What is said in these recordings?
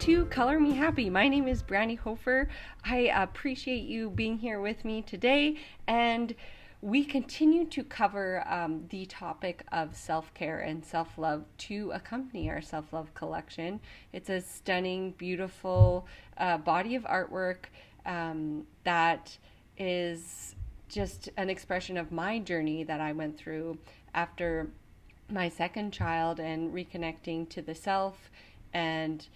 to Color Me Happy. My name is Brandy Hofer. I appreciate you being here with me today, and we continue to cover the topic of self-care and self-love to accompany our self-love collection. It's a stunning, beautiful body of artwork that is just an expression of my journey that I went through after my second child and reconnecting to the self. And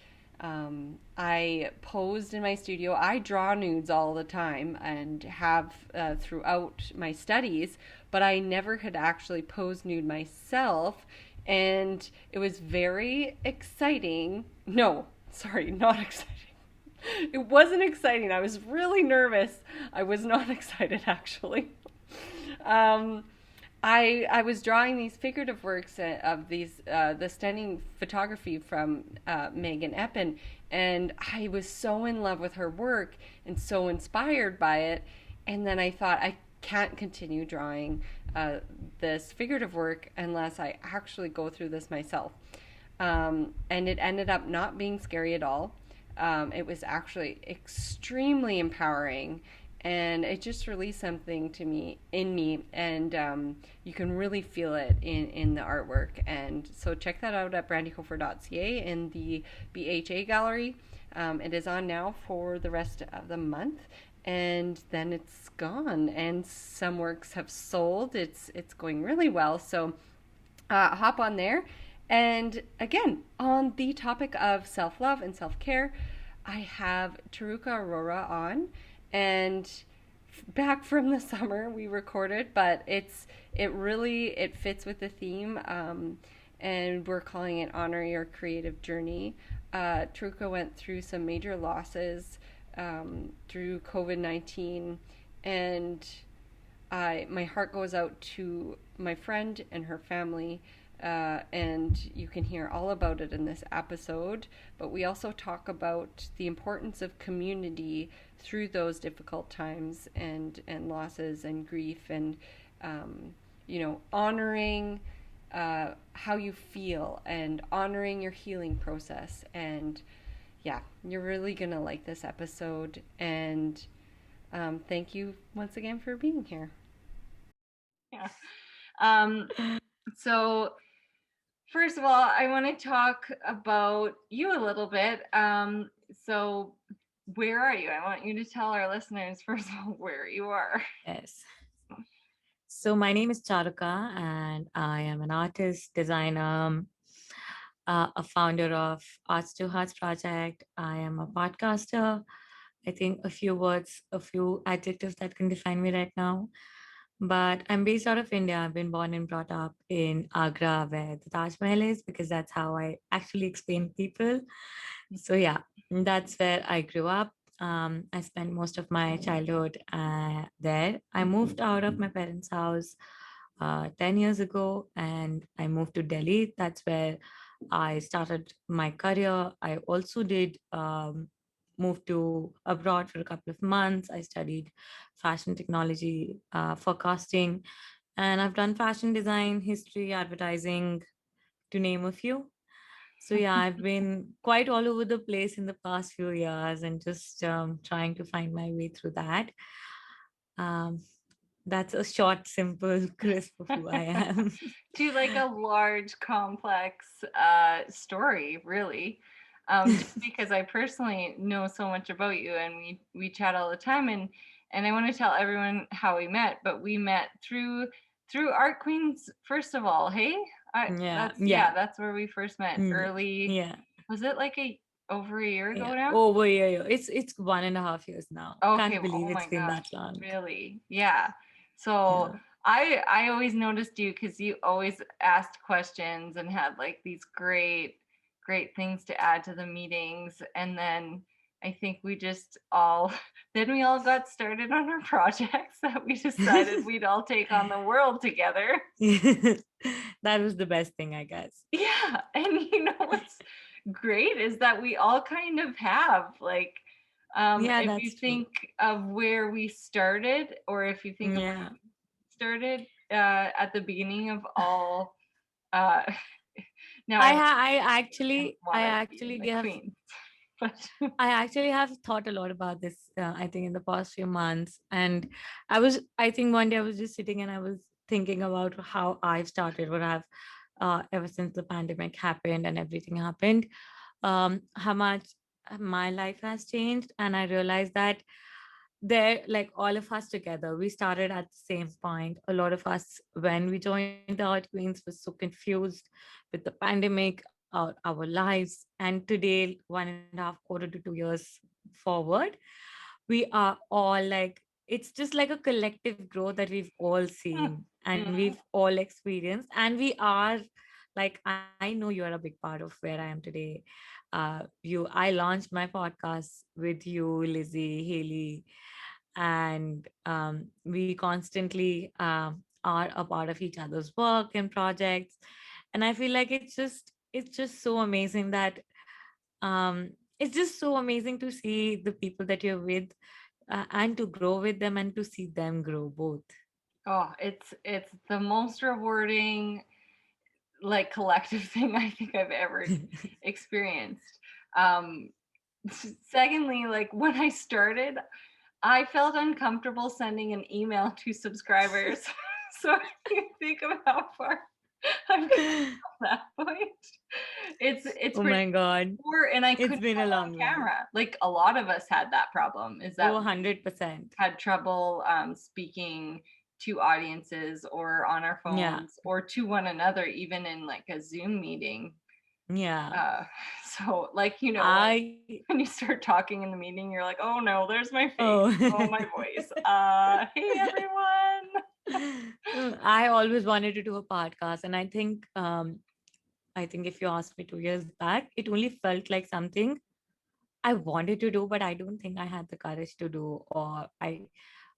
I posed in my studio. I draw nudes all the time and have throughout my studies, but I never had actually posed nude myself. And it was very exciting. No, sorry, not exciting. It wasn't exciting. I was really nervous. I was not excited, actually. Um, I was drawing these figurative works of these the stunning photography from Megan Eppen, and I was so in love with her work and so inspired by it. And then I thought I can't continue drawing this figurative work unless I actually go through this myself. And it ended up not being scary at all. It was actually extremely empowering, and it just released something to me in me, and you can really feel it in the artwork. And so check that out at brandyhofer.ca in the BHA gallery. It is on now for the rest of the month, and then it's gone, and some works have sold. It's going really well, so hop on there. And again, on the topic of self-love and self-care, I have Charuka Arora on, and back from the summer we recorded, but it fits with the theme, and we're calling it Honor Your Creative Journey. Charuka went through some major losses through COVID-19, and my heart goes out to my friend and her family. And you can hear all about it in this episode. But we also talk about the importance of community through those difficult times and losses and grief, and honoring how you feel and honoring your healing process. And yeah, you're really gonna like this episode. And thank you once again for being here. Yeah. So first of all, I want to talk about you a little bit. So where are you? I want you to tell our listeners, first of all, where you are. Yes. So my name is Charuka, and I am an artist, designer, a founder of Arts to Hearts Project. I am a podcaster. I think a few words, a few adjectives that can define me right now. But I'm based out of India. I've been born and brought up in Agra, where the Taj Mahal is, because that's how I actually explain to people. So yeah, that's where I grew up. I spent most of my childhood there. I moved out of my parents' house 10 years ago, and I moved to Delhi. That's where I started my career. I also did move to abroad for a couple of months. I studied fashion technology, forecasting, and I've done fashion design, history, advertising, to name a few. So yeah, I've been quite all over the place in the past few years, and just trying to find my way through that. Um, that's a short, simple, crisp of who I am. To like a large, complex story, really. Just because I personally know so much about you, and we chat all the time, and I want to tell everyone how we met. But we met through Art Queens, first of all. Hey, that's where we first met. Early. Yeah. Was it like over a year ago Yeah. now? Over a year. It's 1.5 years now. Okay. Can't believe Oh it's my been gosh, that long. really? Yeah. So I always noticed you because you always asked questions and had like these great things to add to the meetings. And then I think we just all then we all got started on our projects that we decided we'd all take on the world together. That was the best thing, I guess. Yeah. And you know what's great is that we all kind of have like if you think of where we started, or if you think of where we started at the beginning of all now I actually give But I actually have thought a lot about this, I think, in the past few months. And I think one day I was just sitting and I was thinking about how I've started, what I've, ever since the pandemic happened and everything happened, how much my life has changed. And I realized that there, like all of us together, we started at the same point. A lot of us, when we joined the Art Queens, were so confused with the pandemic, our lives. And today, 1.5 quarter to 2 years forward, we are all like, it's just like a collective growth that we've all seen and mm, we've all experienced. And we are like, I know you're a big part of where I am today. I launched my podcast with you, Lizzie, Haley, and we constantly are a part of each other's work and projects. And I feel like it's just so amazing that it's just so amazing to see the people that you're with, and to grow with them and to see them grow both. oh, it's the most rewarding, like, collective thing I think I've ever experienced. Um, secondly, like, when I started, I felt uncomfortable sending an email to subscribers. So if you think of how far I've come from that point, it's Oh pretty my God. poor, and I It's couldn't been go a on long ride. camera. Like, a lot of us had that problem, is Oh, that we 100%. had trouble speaking to audiences or on our Yeah. phones or to one another, even in like a Zoom meeting. Yeah. Uh, so, like, I, when you start talking in the meeting, you're like, oh no, there's my face, oh. oh, my voice. Hey everyone. I always wanted to do a podcast. And I think if you asked me 2 years back, it only felt like something I wanted to do, but I don't think I had the courage to do, or I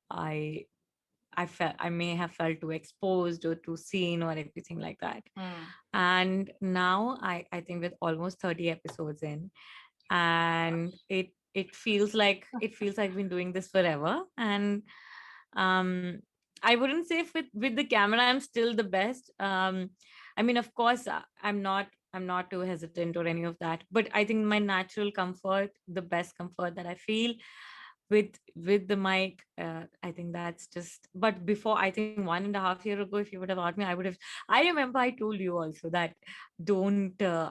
I may have felt too exposed or too seen or everything like that. Mm. And now I think with almost 30 episodes in, and it feels like I've been doing this forever. And um I wouldn't say with the camera I'm still the best. I mean, of course, I'm not too hesitant or any of that, but I think my natural comfort, the best comfort that I feel with the mic, I think that's just. But before, I think 1.5 year ago, if you would have asked me, I remember I told you also that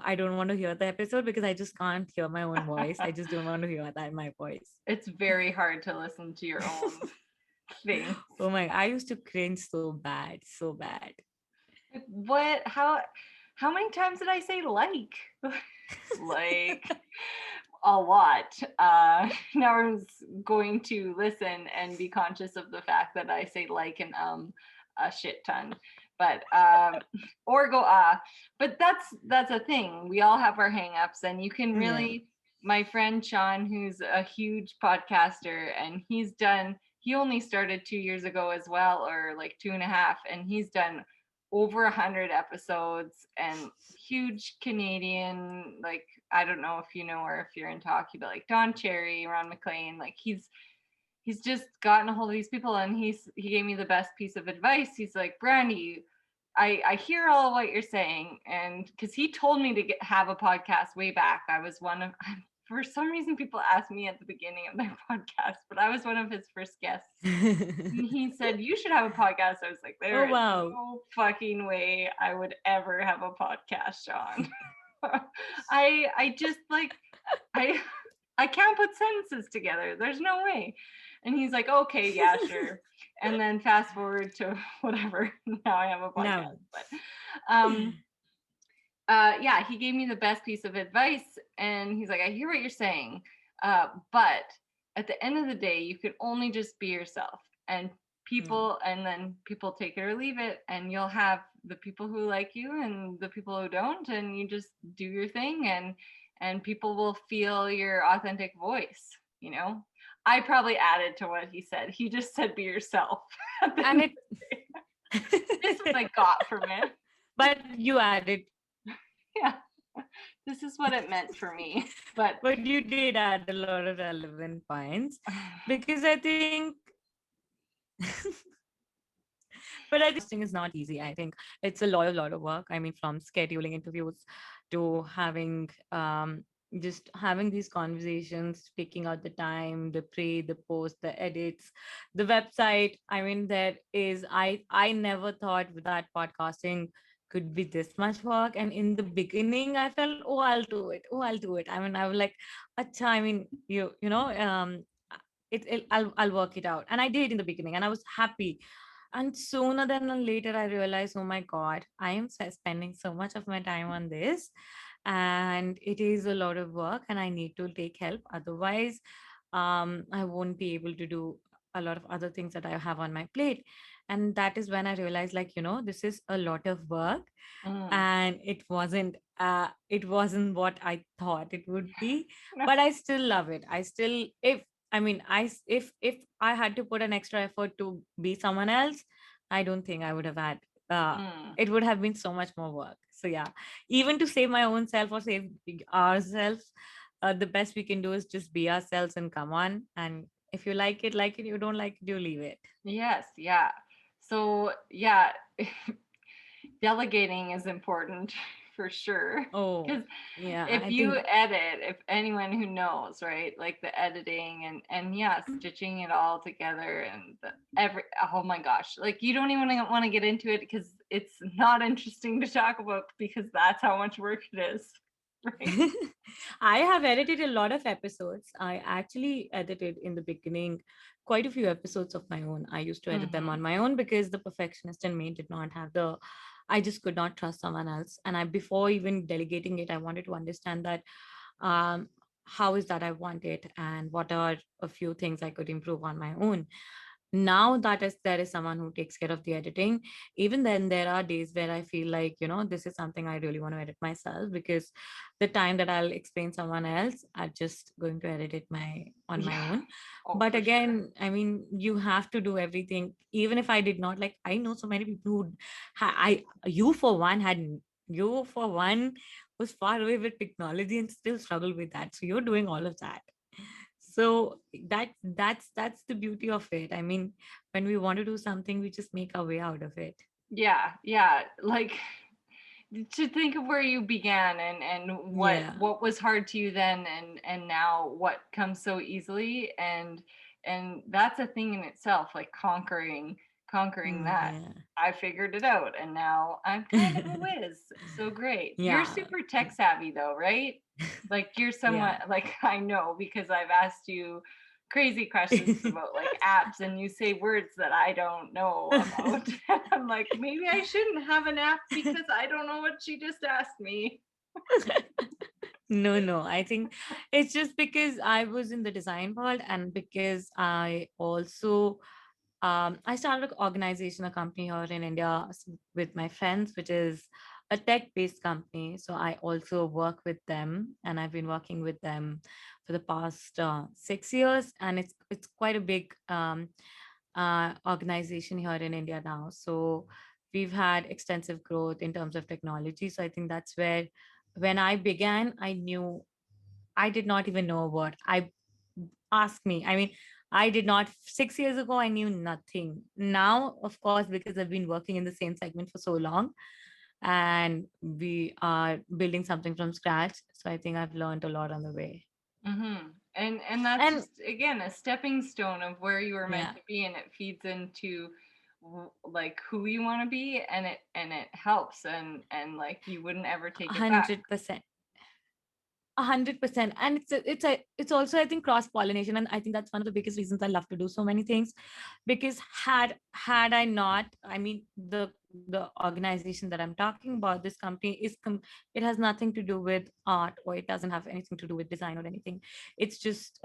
I don't want to hear the episode because I just can't hear my own voice. I just don't want to hear that my voice. It's very hard to listen to your own thing. Oh my, I used to cringe so bad, so bad. What? How many times did I say like? Like, a lot. Now I'm going to listen and be conscious of the fact that I say like and a shit ton. But or go but that's a thing. We all have our hangups, and you can Yeah. really. My friend Sean, who's a huge podcaster, and he only started 2 years ago as well, or like 2.5, and he's done over 100 episodes, and huge Canadian, like, I don't know if you know or if you're into hockey, but like Don Cherry, Ron McLean, like he's just gotten a hold of these people, and he gave me the best piece of advice. He's like, Brandy, I hear all of what you're saying, and because he told me to have a podcast way back. I was one of For some reason, people ask me at the beginning of their podcast, but I was one of his first guests. And he said, you should have a podcast. I was like, there Oh is wow. no fucking way I would ever have a podcast, Sean. I just like I can't put sentences together. There's no way. And he's like, okay, yeah, sure. And then fast forward to whatever. Now I have a podcast. No. But yeah, he gave me the best piece of advice, and he's like, I hear what you're saying, but at the end of the day, you can only just be yourself, and then people take it or leave it, and you'll have the people who like you and the people who don't, and you just do your thing, and people will feel your authentic voice. I probably added to what he said. He just said be yourself. And it This is what I got from it. but you added. Yeah, this is what it meant for me. But You did add a lot of relevant points, because I think but I think is not easy. I think it's a lot of work. I mean, from scheduling interviews to having just having these conversations, taking out the time, the pre, the post, the edits, the website. I mean, there is, I never thought that podcasting could be this much work. And in the beginning, I felt, oh, I'll do it. Oh, I'll do it. I mean, I was like, acha, I mean, I'll work it out. And I did in the beginning, and I was happy. And sooner than later, I realized, oh my God, I am spending so much of my time on this, and it is a lot of work, and I need to take help. Otherwise, I won't be able to do a lot of other things that I have on my plate. And that is when I realized, like, this is a lot of work, Mm. and it wasn't what I thought it would be. But I still love it. I still, if I mean, if I had to put an extra effort to be someone else, I don't think I would have had. Mm. It would have been so much more work. So yeah, even to save my own self or save ourselves, the best we can do is just be ourselves and come on. And if you like it, like it. You don't like it, you leave it. Yes, yeah. So, yeah, delegating is important for sure. Because Oh, yeah. if I you think edit, if anyone who knows, right, like the editing and yeah, stitching it all together and oh my gosh, like you don't even want to get into it because it's not interesting to talk about because that's how much work it is, right? I have edited a lot of episodes. I actually edited in the beginning quite a few episodes of my own. I used to edit them Mm-hmm. on my own because the perfectionist in me did not have the, I just could not trust someone else. And before even delegating it, I wanted to understand that um, how is that I want it, and what are a few things I could improve on my own. Now that is there is someone who takes care of the editing. Even then, there are days where I feel like, this is something I really want to edit myself, because the time that I'll explain someone else, I'm just going to edit it on my Yeah. own. Oh, But for sure. again, I mean, you have to do everything. Even if I did not, like, I know so many people who I you for one had you for one was far away with technology and still struggle with that, so you're doing all of that. So that's the beauty of it. I mean, when we want to do something, we just make our way out of it. Yeah, yeah. Like to think of where you began and Yeah. what was hard to you then and now what comes so easily and that's a thing in itself, like conquering that. Yeah. I figured it out and now I'm kind of a whiz. So great. You're Yeah. super tech savvy though, right? Like you're Yeah. somewhat like I know because I've asked you crazy questions about like apps and you say words that I don't know about. I'm like, maybe I shouldn't have an app because I don't know what she just asked me. No, no. I think it's just because I was in the design world, and because I also I started an organization, a company here in India with my friends, which is a tech-based company. So I also work with them, and I've been working with them for the past 6 years, and it's quite a big organization here in India now. So we've had extensive growth in terms of technology. So I think that's where, when I began, I knew I did not even know a word. Ask me. I mean, I did not 6 years ago, I knew nothing. Now, of course, because I've been working in the same segment for so long, and we are building something from scratch. So I think I've learned a lot on the way. Mm-hmm. And that's And just again a stepping stone of where you were meant yeah, to be, and it feeds into like who you want to be, and it helps, and like you wouldn't ever take it back. 100%. 100%. And it's also, I think, cross pollination, and I think that's one of the biggest reasons I love to do so many things. Because had I not, I mean, the organization that I'm talking about, this company it has nothing to do with art, or it doesn't have anything to do with design or anything. It's just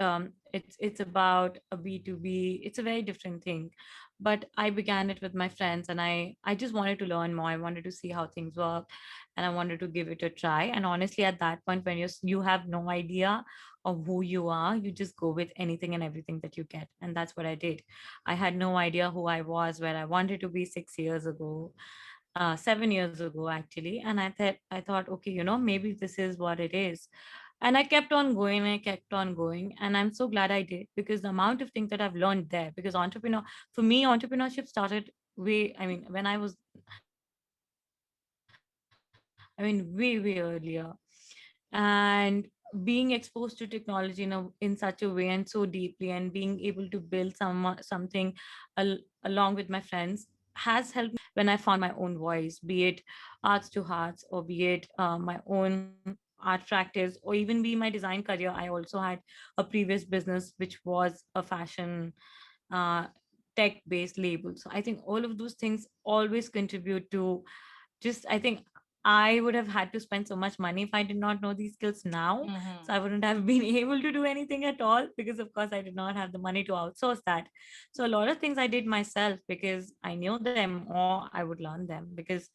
it's about a B2B. It's a very different thing. But I began it with my friends, and I just wanted to learn more. I wanted to see how things work, and I wanted to give it a try. And honestly, at that point, when you have no idea of who you are, you just go with anything and everything that you get. And that's what I did. I had no idea who I was, where I wanted to be 6 years ago, 7 years ago actually. And I thought, okay, maybe this is what it is. And I kept on going, I kept on going, and I'm so glad I did, because the amount of things that I've learned there. Because for me, entrepreneurship started way, I mean, when I was, I mean, way earlier. And being exposed to technology in such a way and so deeply, and being able to build something along with my friends has helped when I found my own voice, be it arts to hearts, or be it my own art practice, or even be my design career. I also had a previous business which was a fashion uh, tech based label. So I think all of those things always contribute to, just I think I would have had to spend so much money if I did not know these skills now. Mm-hmm. So I wouldn't have been able to do anything at all, because of course I did not have the money to outsource that. So a lot of things I did myself because I knew them or I would learn them. Because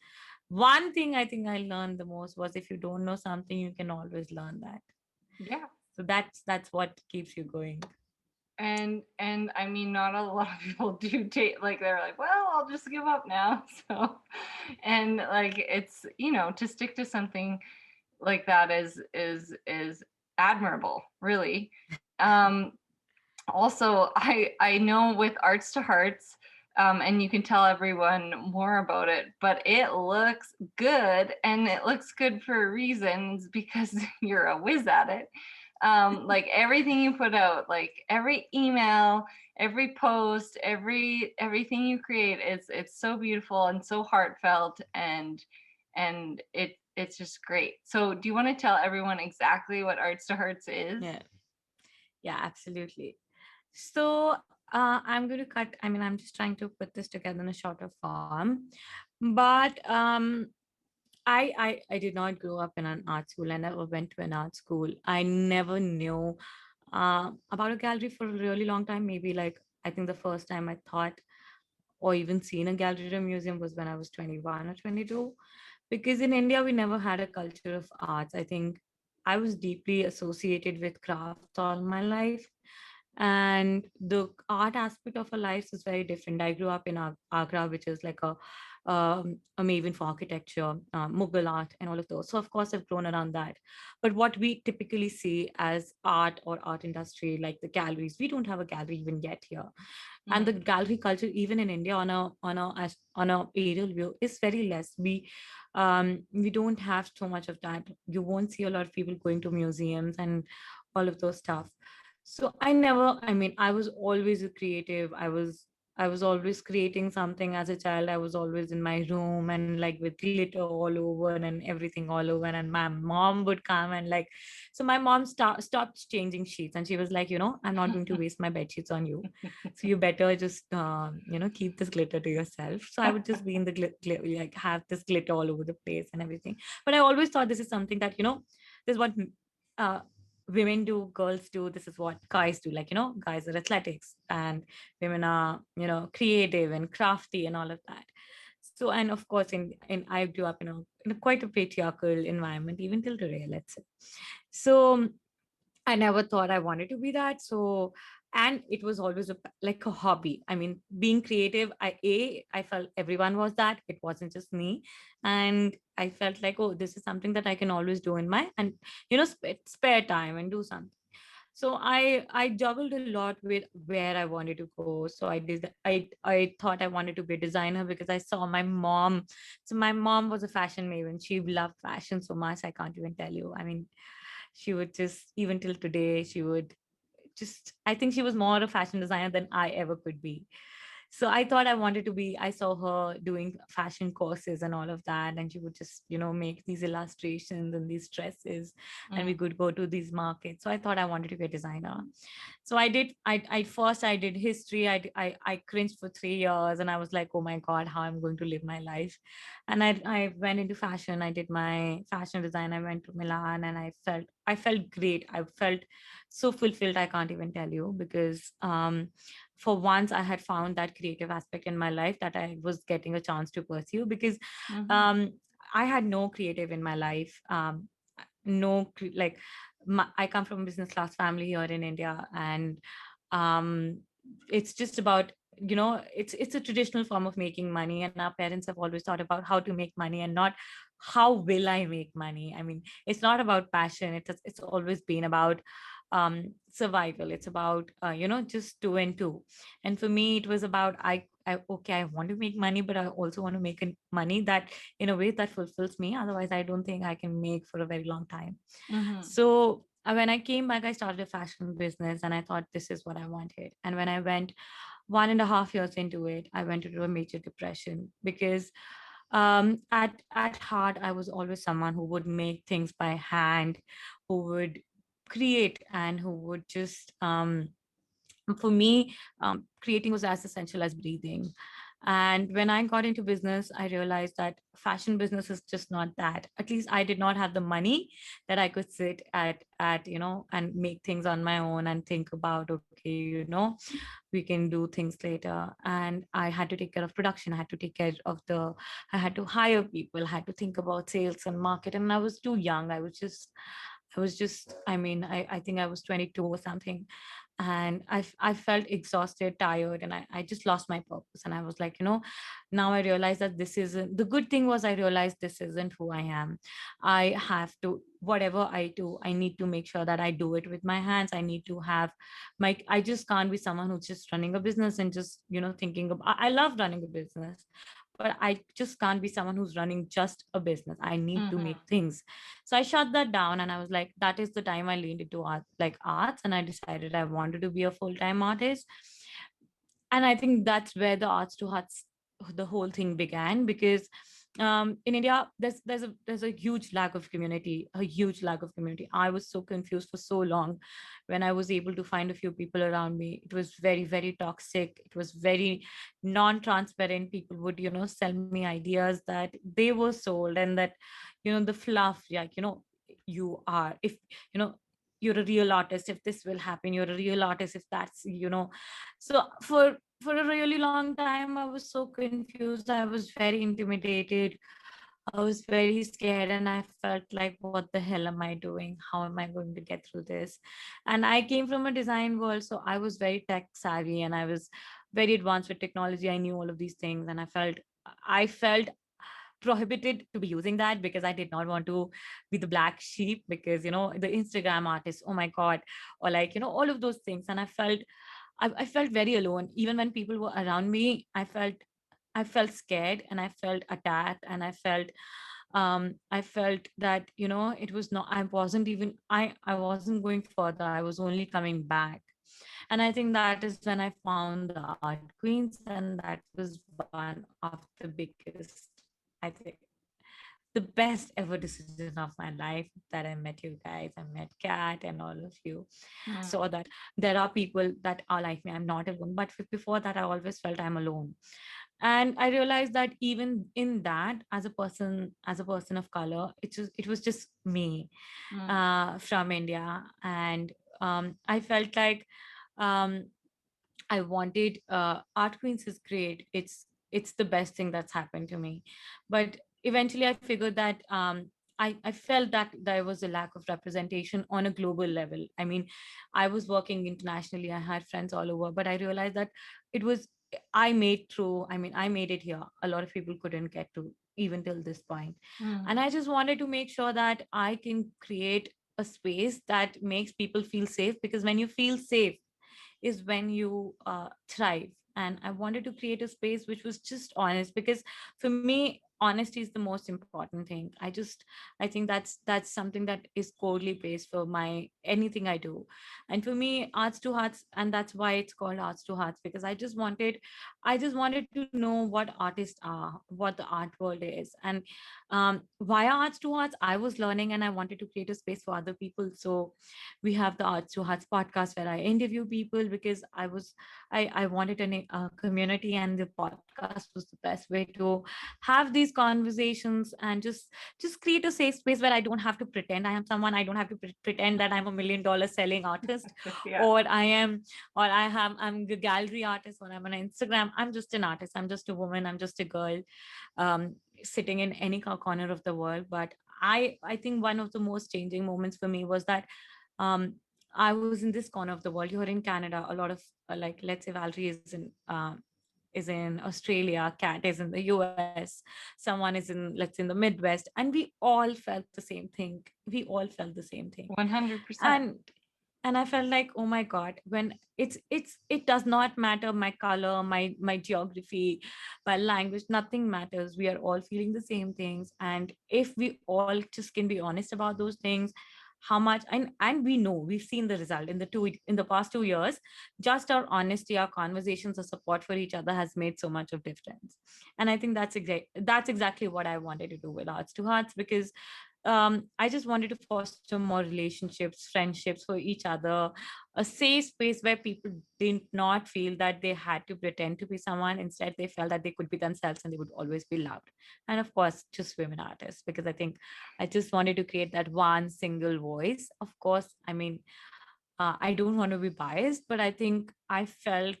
one thing I think I learned the most was, if you don't know something, you can always learn that. Yeah. So that's what keeps you going. And I mean, not a lot of people do take, like, they're like, well, I'll just give up now. So, and like, it's, to stick to something like that is admirable, really. Um, Also, I know with Arts to Hearts, and you can tell everyone more about it, but it looks good, and it looks good for reasons because you're a whiz at it. Like everything you put out, like every email, every post, everything you create, it's so beautiful and so heartfelt, and it's just great. So, do you want to tell everyone exactly what Arts to Hearts is? Yeah. Yeah, absolutely. So I'm going to cut. I mean, I'm just trying to put this together in a shorter form. But I did not grow up in an art school. I never went to an art school. I never knew about a gallery for a really long time. Maybe like, I think the first time I thought or even seen a gallery or a museum was when I was 21 or 22. Because in India, we never had a culture of arts. I think I was deeply associated with crafts all my life. And the art aspect of our lives is very different. I grew up in Agra, which is like a maven for architecture, Mughal art, and all of those. So of course, I've grown around that. But what we typically see as art or art industry, like the galleries, we don't have a gallery even yet here. And the Mm-hmm. gallery culture, even in India, on a aerial view, is very less. We don't have so much of that. You won't see a lot of people going to museums and all of those stuff. So I was always a creative. I was always creating something as a child. I was always in my room and like with glitter all over and everything all over. And my mom would come and like, so my mom stopped changing sheets, and she was like, I'm not going to waste my bed sheets on you. So you better just, keep this glitter to yourself. So I would just be in the like have this glitter all over the place and everything. But I always thought this is something that, this is what uh, women do, girls do. This is what guys do. Like, guys are athletics and women are, creative and crafty and all of that. So, and of course, in I grew up in a quite a patriarchal environment, even till today, let's say. So I never thought I wanted to be that. So, and it was always like a hobby. I mean, being creative, I felt everyone was that. It wasn't just me. And I felt like, oh, this is something that I can always do in my, and, spare time and do something. So I juggled a lot with where I wanted to go. So I thought I wanted to be a designer because I saw my mom. So my mom was a fashion maven. She loved fashion so much, I can't even tell you. I mean, she would just, even till today, she would just, I think she was more a fashion designer than I ever could be. So I thought I wanted to be, I saw her doing fashion courses and all of that, and she would just, make these illustrations and these dresses, and we Mm. could go to these markets. So I thought I wanted to be a designer. So I did. I first I did history. I cringed for 3 years, and I was like, oh my god, how I'm going to live my life. And I went into fashion. I did my fashion design. I went to Milan, and I felt great. I felt so fulfilled. I can't even tell you, because for once I had found that creative aspect in my life that I was getting a chance to pursue. Because Mm-hmm. um, I had no creative in my life. No like I come from a business class family here in India, and um, it's just about, it's a traditional form of making money, and our parents have always thought about how to make money and not how will I make money. I mean, it's not about passion. It's always been about survival. It's about just two and two. And for me, it was about okay, I want to make money, but I also want to make money that in a way that fulfills me. Otherwise, I don't think I can make for a very long time. Mm-hmm. So when I came back, I started a fashion business and I thought this is what I wanted. And when I went 1.5 years into it, I went into a major depression because at heart, I was always someone who would make things by hand, who would create, and who would just for me, creating was as essential as breathing. And when I got into business, I realized that fashion business is just not that. At least I did not have the money that I could sit at and make things on my own and think about, okay, we can do things later. And I had to take care of production. I had to hire people, I had to think about sales and market. And I was too young. I mean, I think I was 22 or something. And I felt exhausted, tired, and I just lost my purpose. And I was like, now I realized that this isn't the good thing. Was I realized this isn't who I am. I have to, whatever I do, I need to make sure that I do it with my hands. I need to have I just can't be someone who's just running a business and just thinking of, I love running a business, but I just can't be someone who's running just a business. I need to make Mm-hmm. things. So I shut that down, and I was like, that is the time I leaned into art, like arts, and I decided I wanted to be a full-time artist. And I think that's where the arts to hearts, the whole thing began. Because in India, there's a huge lack of community, a huge lack of community. I was so confused for so long. When I was able to find a few people around me, it was very, very toxic. It was very non-transparent. People would sell me ideas that they were sold, and that the fluff, like you are, if you know you're a real artist if this will happen, you're a real artist if that's. So for a really long time, I was so confused, I was very intimidated, I was very scared, and I felt like, what the hell am I doing? How am I going to get through this? And I came from a design world, so I was very tech savvy, and I was very advanced with technology. I knew all of these things, and I felt prohibited to be using that, because I did not want to be the black sheep, because the Instagram artists, oh my god, or like all of those things. And I felt very alone. Even when people were around me, I felt scared, and I felt attacked, and I felt that it was not, I wasn't going further, I was only coming back. And I think that is when I found the Art Queens, and that was one of the biggest, I think, the best ever decision of my life, that I met you guys. I met Kat and all of you. Saw that there are people that are like me, I'm not alone. But before that, I always felt I'm alone. And I realized that even in that, as a person of color, it was just me, from India. And I felt like, um, I wanted, Art Queens is great. It's the best thing that's happened to me. But eventually I figured that, I felt that there was a lack of representation on a global level. I mean, I was working internationally, I had friends all over, but I realized that it was, I made it here. A lot of people couldn't get to, even till this point. And Mm-hmm. I just wanted to make sure that I can create a space that makes people feel safe, because when you feel safe is when you thrive. And I wanted to create a space which was just honest, because for me, honesty is the most important thing. I think that's something that is codely based for my anything I do. And for me, Arts to Hearts, and that's why it's called Arts to Hearts, because I just wanted to know what artists are, what the art world is. And via Arts to Hearts, I was learning, and I wanted to create a space for other people. So we have the Arts to Hearts podcast, where I interview people, because I wanted a community, and the podcast was the best way to have these conversations, and just create a safe space where I don't have to pretend I am someone. I don't have to pretend that I'm $1 million selling artist, Yeah. or I'm a gallery artist, or I'm on Instagram. I'm just an artist, I'm just a woman, I'm just a girl, sitting in any corner of the world. But I think one of the most changing moments for me was that, um I was in this corner of the world. You're in Canada. A lot of, like, let's say Valerie is in Australia, Kat is in the US, someone is in, let's say, in the Midwest, and we all felt the same thing. We all felt the same thing. 100%. And I felt like, oh my god, when it does not matter my color, my geography, my language, nothing matters. We are all feeling the same things, and if we all just can be honest about those things, how much, and we know, we've seen the result in the past 2 years. Just our honesty, our conversations, our support for each other has made so much of difference. And I think that's exactly what I wanted to do with Hearts to Hearts, because I just wanted to foster more relationships, friendships for each other, a safe space where people did not feel that they had to pretend to be someone. Instead, they felt that they could be themselves and they would always be loved. And of course, just women artists, because I think I just wanted to create that one single voice. Of course, I mean, I don't want to be biased, but I think I felt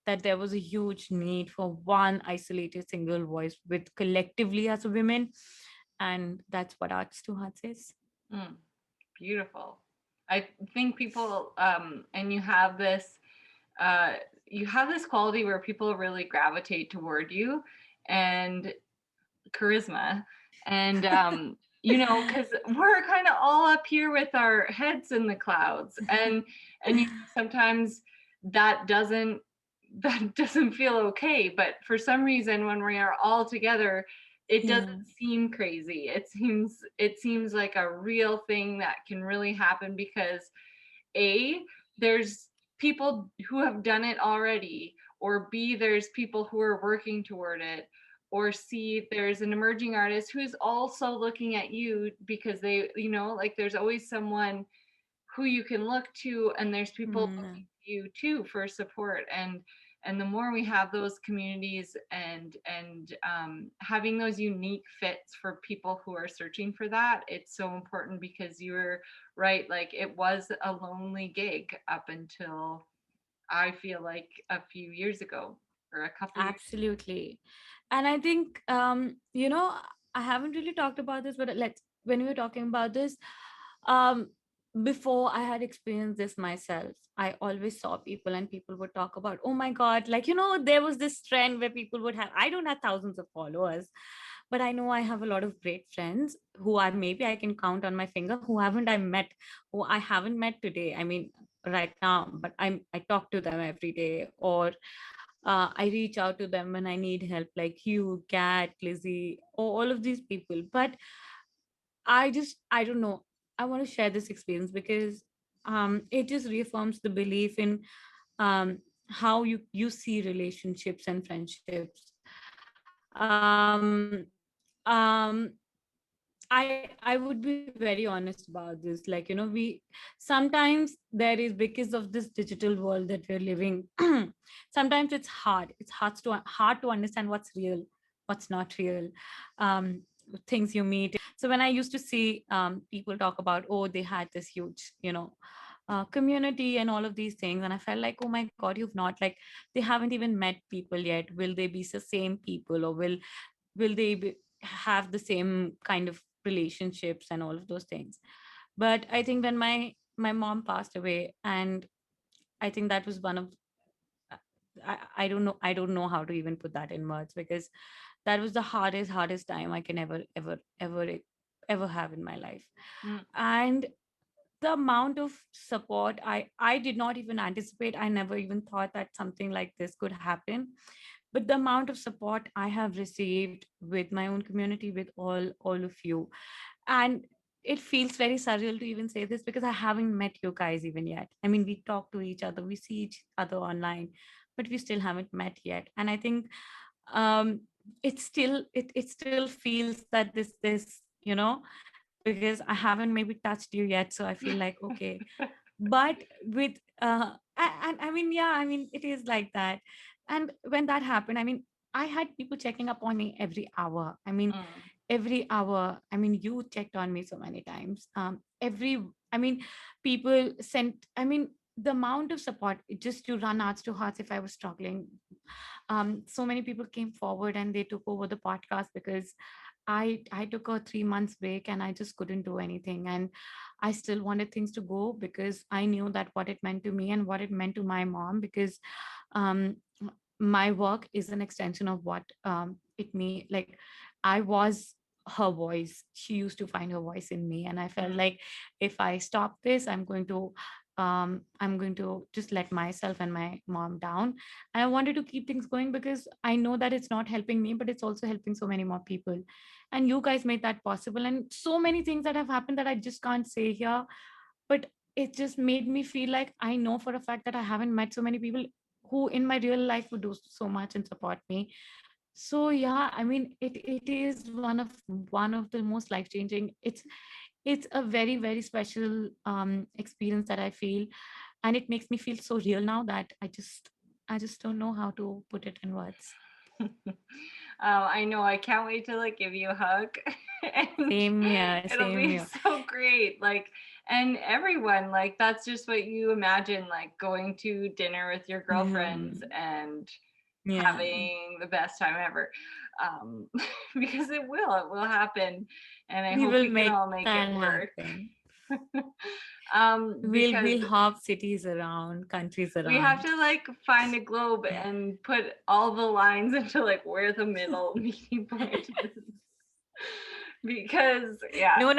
that there was a huge need for one isolated single voice with collectively as women. And that's what Arts to Hearts is. Mm, beautiful. I think people, and uh, you have this quality where people really gravitate toward you, and charisma, and because we're kind of all up here with our heads in the clouds, and sometimes that doesn't that doesn't feel okay, but for some reason when we are all together, it Yeah. doesn't seem crazy. It seems like a real thing that can really happen, because A, there's people who have done it already, or B, there's people who are working toward it, or C, there's an emerging artist who's also looking at you, because like there's always someone who you can look to, and there's people looking Mm, to you too for support. And the more we have those communities, and having those unique fits for people who are searching for that, it's so important, because you were right, like it was a lonely gig up until, I feel like, a few years ago, or a couple years. absolutely. And I think, I haven't really talked about this, but when we were talking about this, um, before I had experienced this myself, I always saw people and people would talk about, oh my God, like, there was this trend where people would have, I don't have thousands of followers, but I know I have a lot of great friends who I maybe I can count on my finger, who I haven't met today. I mean, right now, but I talk to them every day, or I reach out to them when I need help, like you, Kat, Lizzie, all of these people. But I don't know. I want to share this experience because it just reaffirms the belief in how you see relationships and friendships. I would be very honest about this. Like, we sometimes there is, because of this digital world that we're living, sometimes it's hard to understand what's real, what's not real. Things you meet. So when I used to see people talk about, oh, they had this huge, community and all of these things, and I felt like, oh my God, you've not, like, they haven't even met people yet. Will they be the same people, or will they have the same kind of relationships and all of those things? But I think when my mom passed away, and I think that was one of, I don't know how to even put that in words, because that was the hardest time I can ever have in my life. Mm. And the amount of support, I did not even anticipate. I never even thought that something like this could happen. But the amount of support I have received with my own community, with all of you, and it feels very surreal to even say this, because I haven't met you guys even yet. I mean, we talk to each other, we see each other online, but we still haven't met yet. And I think um it still feels that this because I haven't maybe touched you yet, so I feel like, okay. But with and I mean, yeah, I mean, it is like that. And when that happened, I mean, I had people checking up on me every hour. I mean, Mm. every hour. I mean, you checked on me so many times. I mean, people sent, I mean, the amount of support just to run Arts to Hearts if I was struggling. So many people came forward and they took over the podcast, because I took a 3 months break and I just couldn't do anything. And I still wanted things to go, because I knew that what it meant to me and what it meant to my mom, because um, my work is an extension of what like, I was her voice. She used to find her voice in me, and I felt Mm. like if I stop this, I'm going to I'm going to just let myself and my mom down. And I wanted to keep things going because I know that it's not helping me, but it's also helping so many more people. And you guys made that possible. And so many things that have happened that I just can't say here. But it just made me feel like I know for a fact that I haven't met so many people who in my real life would do so much and support me. So yeah, I mean, it is one of the most life changing. It's a very very special experience that I feel, and it makes me feel so real now that I just don't know how to put it in words. I know. I can't wait to like give you a hug, and Same here, it'll same be here. so great. Like, and everyone, like, that's just what you imagine, like going to dinner with your girlfriends Mhm. and Yeah, having the best time ever. Um, because it will happen, and I we hope will we can make all make that it work. happen. Because We'll hop cities around, countries we have around. to like find a globe and put all the lines into like where the middle meeting point is. Because yeah. No,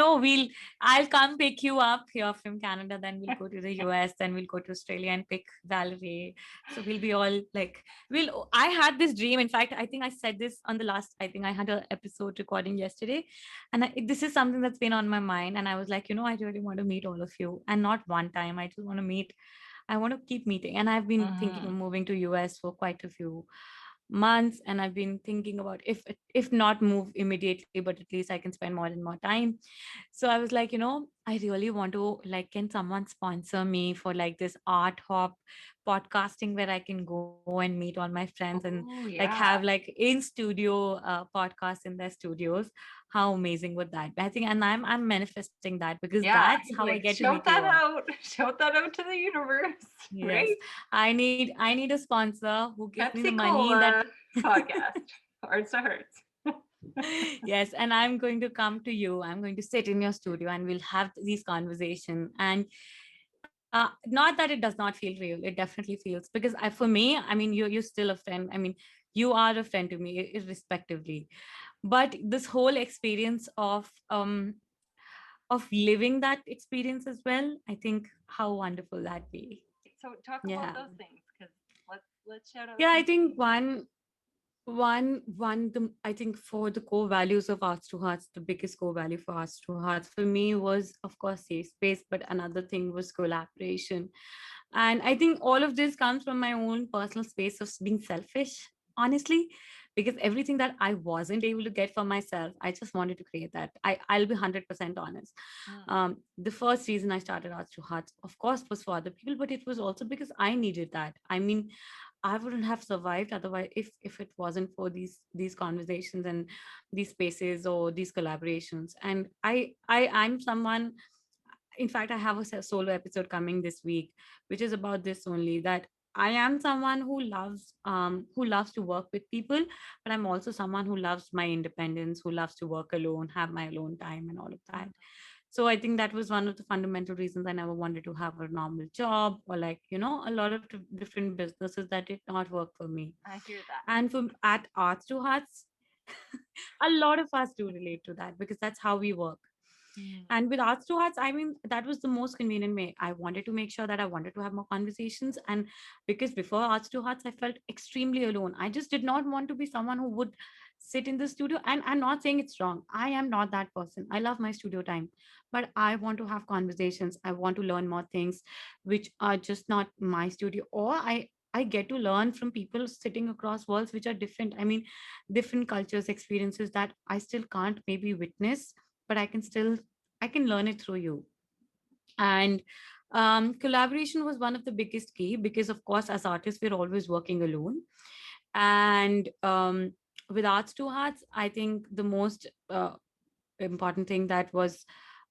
I'll come pick you up here from Canada, then we'll go to the US, then we'll go to Australia and pick Valerie. So we'll be all like, I had this dream. In fact, I think I said this on the last, I think I had an episode recording yesterday. And this is something that's been on my mind. And I was like, I really want to meet all of you. And not one time. I just want to meet, I want to keep meeting. And I've been thinking of Mhm. moving to US for quite a few months, and I've been thinking about if not move immediately, but at least I can spend more and more time. So I was like, I really want to, like, can someone sponsor me for like this art hop podcasting where I can go and meet all my friends and Oh like yeah. have like in studio podcasts in their studios. How amazing would that be? I think, and I'm manifesting that because Yeah. that's how I Like get to meet shout you that all. out. Shout that out to the universe. Yes, Right? I need a sponsor who gives me the Pepsi money that Cola podcast. Hearts to hearts. yes, and I'm going to come to you. I'm going to sit in your studio and we'll have these conversation. And not that it does not feel real, it definitely feels, because for me, I mean, you're still a friend. I mean, you are a friend to me irrespectively. But this whole experience of living that experience as well, I think how wonderful that be. So talk about Yeah. those things because let's shout out Yeah, I some think things. one I think for the core values of Hearts to Hearts, the biggest core value for Hearts to Hearts for me was, of course, safe space, but another thing was collaboration. And I think all of this comes from my own personal space of being selfish, honestly, because everything that I wasn't able to get for myself, I just wanted to create that. I'll be 100% honest. Mm. The first reason I started Hearts to Hearts, of course, was for other people, but it was also because I needed that. I mean, I wouldn't have survived otherwise if it wasn't for these conversations and these spaces or these collaborations. And I'm someone. In fact, I have a solo episode coming this week, which is about this only. That I am someone who loves to work with people, but I'm also someone who loves my independence, who loves to work alone, have my alone time, and all of that. So I think that was one of the fundamental reasons I never wanted to have a normal job, or like, a lot of different businesses that did not work for me. I hear that. And from at Arts to Hearts, a lot of us do relate to that because that's how we work. Mm. And with Arts to Hearts, I mean, that was the most convenient way. I wanted to make sure that I wanted to have more conversations. And because before Arts to Hearts, I felt extremely alone. I just did not want to be someone who would sit in the studio. And I'm not saying it's wrong. I am not that person. I love my studio time, but I want to have conversations. I want to learn more things, which are just not my studio. Or I get to learn from people sitting across walls, which are different. I mean, different cultures, experiences that I still can't maybe witness, but I can learn it through you. And collaboration was one of the biggest key because, of course, as artists, we're always working alone. And with Arts to Hearts, I think the most important thing that was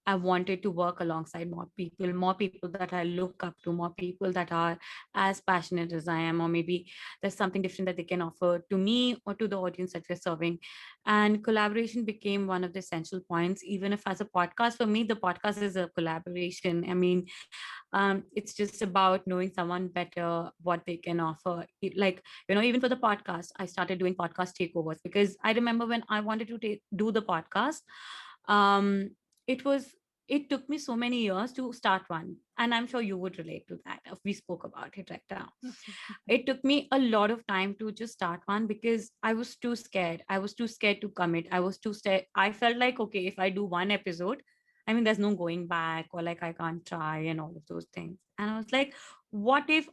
I wanted to work alongside more people that I look up to, more people that are as passionate as I am, or maybe there's something different that they can offer to me or to the audience that we're serving. And collaboration became one of the essential points, even if as a podcast, for me, the podcast is a collaboration. I mean, it's just about knowing someone better, what they can offer. Like, even for the podcast, I started doing podcast takeovers because I remember when I wanted to do the podcast, um, it was it took me so many years to start one. And I'm sure you would relate to that if we spoke about it right now. It took me a lot of time to just start one because I was too scared. I was too scared to commit. I was too scared. I felt like, okay, if I do one episode, I mean, there's no going back, or like I can't try and all of those things. And I was like, what if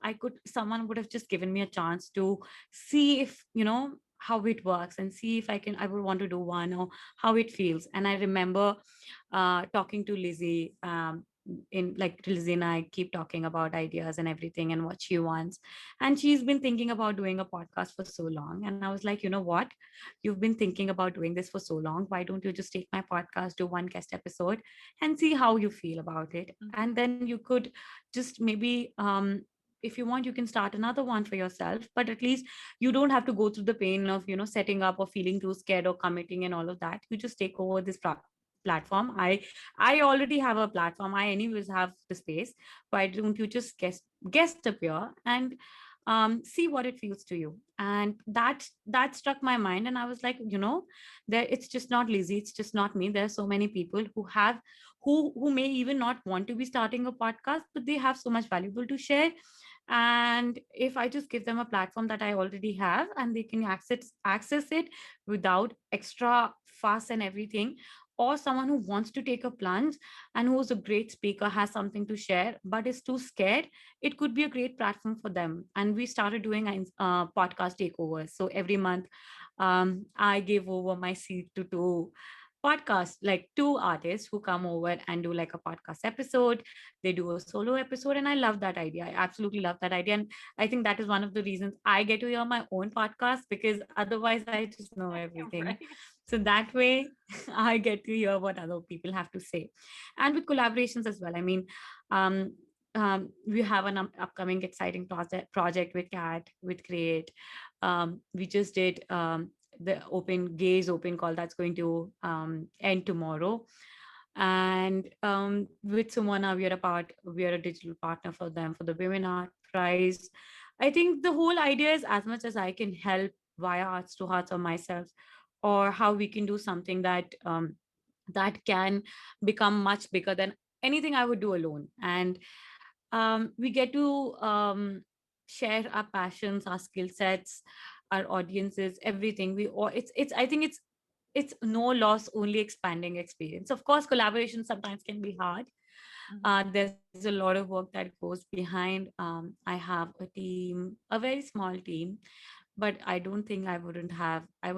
someone would have just given me a chance to see if, how it works, and see if I would want to do one, or how it feels. And I remember talking to Lizzie, in like Lizzie and I keep talking about ideas and everything and what she wants. And she's been thinking about doing a podcast for so long. And I was like, you know what? You've been thinking about doing this for so long. Why don't you just take my podcast, do one guest episode, and see how you feel about it? And then you could just maybe, if you want, you can start another one for yourself, but at least you don't have to go through the pain of, setting up or feeling too scared or committing and all of that. You just take over this platform. I already have a platform. I anyways have the space. Why don't you just guest appear and see what it feels to you? And that struck my mind, and I was like, there, it's just not Lizzie, it's just not me. There are so many people who may even not want to be starting a podcast, but they have so much valuable to share. And if I just give them a platform that I already have, and they can access it without extra fuss and everything, or someone who wants to take a plunge and who's a great speaker, has something to share but is too scared, it could be a great platform for them. And we started doing podcast takeovers. So every month, I gave over my seat to two podcast, like two artists who come over and do like a podcast episode. They do a solo episode, and I love that idea. I absolutely love that idea. And I think that is one of the reasons I get to hear my own podcast, because otherwise I just know everything. Right. So that way I get to hear what other people have to say. And with collaborations as well, I mean, um we have an upcoming exciting project with Cat, with Create. We just did the open gaze open call that's going to end tomorrow. And with Sumana, we are a digital partner for them for the Women Art Prize. I think the whole idea is, as much as I can help via Arts to Hearts or myself, or how we can do something that can become much bigger than anything I would do alone. And we get to share our passions, our skill sets, our audiences, everything. We all it's I think it's no loss, only expanding experience. Of course, collaboration sometimes can be hard. There's a lot of work that goes behind. I have a team, a very small team, but I don't think I would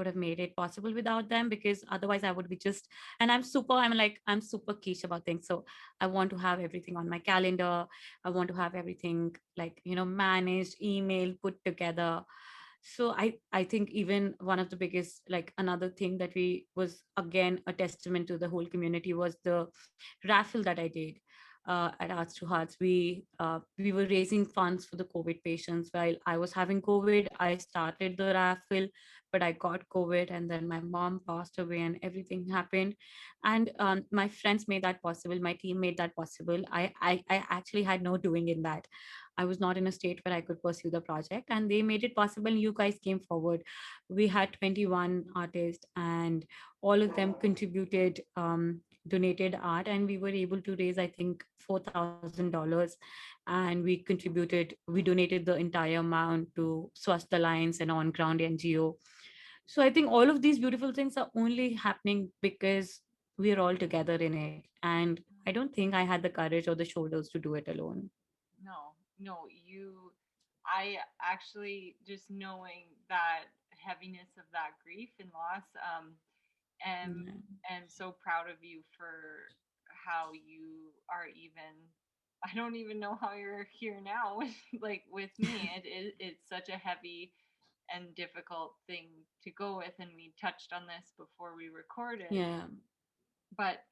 have made it possible without them, because otherwise I would be just, and I'm super quiche about things. So I want to have everything on my calendar. I want to have everything, like, managed, email, put together. So I think even one of the biggest, like, another thing that we was again a testament to the whole community was the raffle that I did at Arts to Hearts. We were raising funds for the COVID patients. While I was having COVID, I started the raffle, but I got COVID, and then my mom passed away, and everything happened. And my friends made that possible. My team made that possible. I actually had no doing in that. I was not in a state where I could pursue the project, and they made it possible. You guys came forward. We had 21 artists, and all of them contributed, donated art, and we were able to raise, I think, $4,000. And we donated the entire amount to Swasth Alliance, and on ground NGO. So I think all of these beautiful things are only happening because we're all together in it. And I don't think I had the courage or the shoulders to do it alone. No, no, I actually, just knowing that heaviness of that grief and loss, am Yeah. am so proud of you for how you are even. I don't even know how you're here now, like with me. It's such a heavy and difficult thing to go with, and we touched on this before we recorded. Yeah. But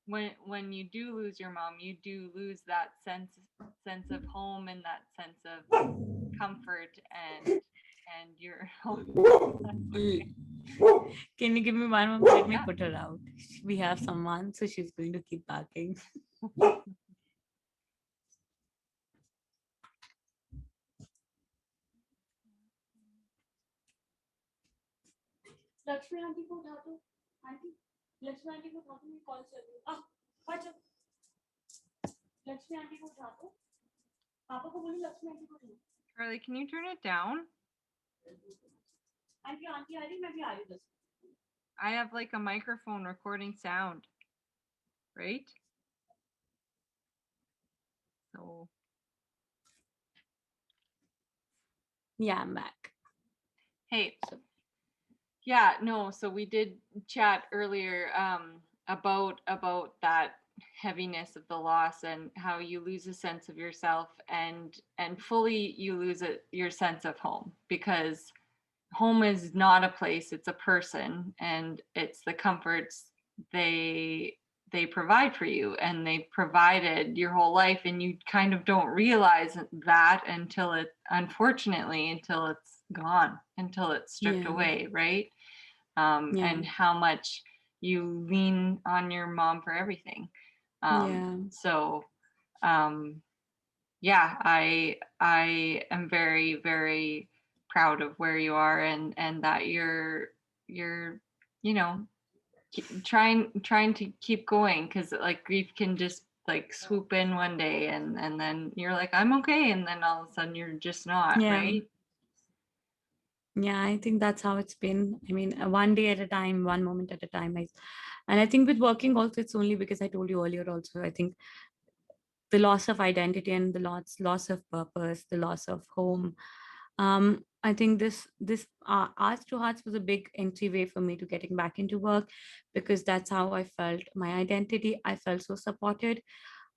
when you do lose your mom, you do lose that sense of home, and that sense of comfort, and you're oh, that's okay. Can you give me 1 moment? Let me Yeah. put her out. We have someone, so she's going to keep barking. Lakshmi auntie को उठा दो. Auntie, Lakshmi auntie को उठा दो. मैं call कर रही हूँ. Ah, watch out. Charlie, can you turn it down? I have like a microphone recording sound, right? So Yeah, I'm back. hey, yeah, no, so we did chat earlier about that heaviness of the loss and how you lose a sense of yourself and fully you lose your sense of home, because home is not a place, it's a person, and it's the comforts they provide for you, and they provided your whole life, and you kind of don't realize that until until it's gone, until it's stripped Yeah. away, right? Yeah. And how much you lean on your mom for everything. Yeah. So yeah, I am very, very proud of where you are, and that you're you know trying to keep going, because like grief can just like swoop in one day, and then you're like, I'm okay, and then all of a sudden you're just not, Yeah. right? Yeah, I think that's how it's been. I mean, one day at a time, one moment at a time. And I think with working also, it's only because I told you earlier also, I think the loss of identity and the loss of purpose, the loss of home. I think this Arts to Hearts was a big entryway for me to getting back into work, because that's how I felt my identity. I felt so supported.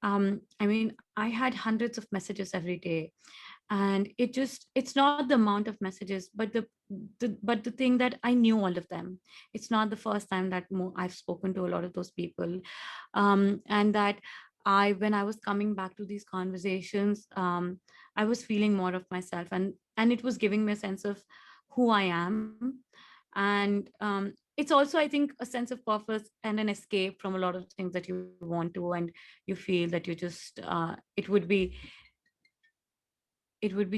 I mean, I had hundreds of messages every day, and it's not the amount of messages, but the thing that I knew all of them. It's not the first time that I've spoken to a lot of those people, and that when I was coming back to these conversations, I was feeling more of myself, and it was giving me a sense of who I am. And it's also, I think, a sense of purpose and an escape from a lot of things that you want to, and you feel that you just it would be